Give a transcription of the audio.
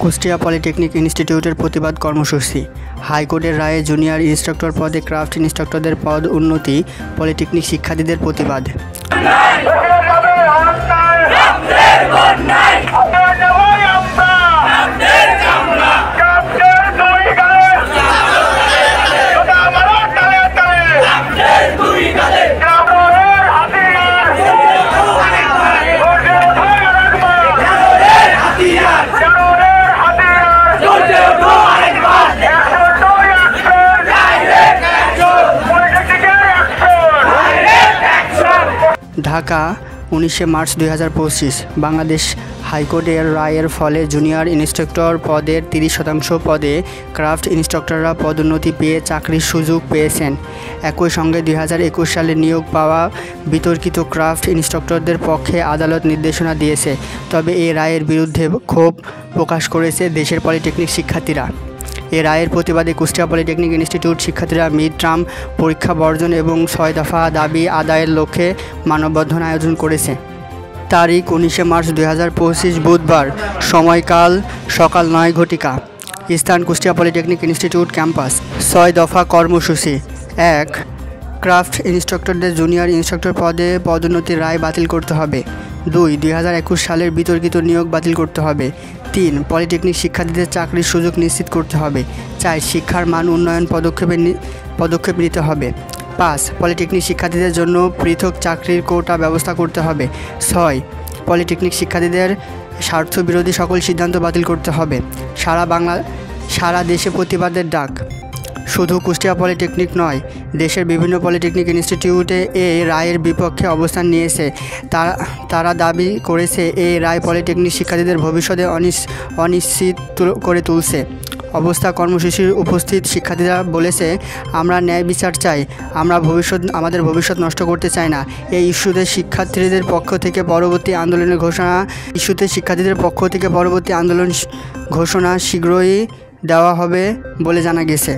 Kushtia polytechnic ইনস্টিটিউটের প্রতিবাদ কর্মসূচি। হাইকোর্টের রায়ে জুনিয়র ইন্সট্রাক্টর পদে ক্রাফট ইন্সট্রাক্টরদের পদ উন্নতি, পলিটেকনিক শিক্ষার্থীদের প্রতিবাদ। ঢাকা 19 মার্চ 2025। বাংলাদেশ হাইকোর্টের রায়ের ফলে জুনিয়র ইন্সট্রাক্টর পদের 30% পদে ক্রাফট ইন্সট্রাক্টররা পদোন্নতি পেয়ে চাকরির সুযোগ পেয়েছেন। একই সঙ্গে 2021 সালে নিয়োগ পাওয়া বিতর্কিত ক্রাফট ইন্সট্রাক্টরদের পক্ষে আদালত নির্দেশনা দিয়েছে। তবে এই রায়ের বিরুদ্ধে ক্ষোভ প্রকাশ করেছে দেশের পলিটেকনিক শিক্ষার্থীরা। এ রায়ের প্রতিবাদে কুষ্টিয়া পলিটেকনিক ইনস্টিটিউট শিক্ষার্থীরা মিড টার্ম পরীক্ষা বর্জন এবং 6 দফা দাবি আদায়ের লক্ষ্যে মানববন্ধন আয়োজন করেছে। তারিখ 19 মার্চ 2025 বুধবার। সময়কাল সকাল 9 ঘটিকা। স্থান কুষ্টিয়া পলিটেকনিক ইনস্টিটিউট ক্যাম্পাস। 6 দফা কর্মসূচি। 1. ক্রাফট ইন্সট্রাক্টরদের জুনিয়র ইন্সট্রাক্টর পদে পদোন্নতির রায় বাতিল করতে হবে। 2. 2021 সালের বিতর্কিত নিয়োগ বাতিল করতে হবে। 3. পলিটেকনিক শিক্ষার্থীদের চাকরির সুযোগ নিশ্চিত করতে হবে। 4. শিক্ষার মান উন্নয়ন পদক্ষেপ নিতে হবে। 5. পলিটেকনিক শিক্ষার্থীদের জন্য পৃথক চাকরির কোটা ব্যবস্থা করতে হবে। 6. পলিটেকনিক শিক্ষার্থীদের স্বার্থবিরোধী সকল সিদ্ধান্ত বাতিল করতে হবে। সারা দেশে প্রতিবাদের ডাক। শুধু কুষ্টিয়া পলিটেকনিক নয়, দেশের বিভিন্ন পলিটেকনিক ইনস্টিটিউটে এই রায়ের বিপক্ষে অবস্থান নিয়েছে। তারা দাবি করেছে এই রায় পলিটেকনিক শিক্ষার্থীদের ভবিষ্যতে অনিশ্চিত করে তুলছে। অবস্থা কর্মসূচির উপস্থিত শিক্ষার্থীরা বলেছে, আমরা ন্যায় বিচার চাই, আমাদের ভবিষ্যৎ নষ্ট করতে চাই না। এই ইস্যুতে শিক্ষার্থীদের পক্ষ থেকে পরবর্তী আন্দোলন ঘোষণা শীঘ্রই দেওয়া হবে বলে জানা গেছে।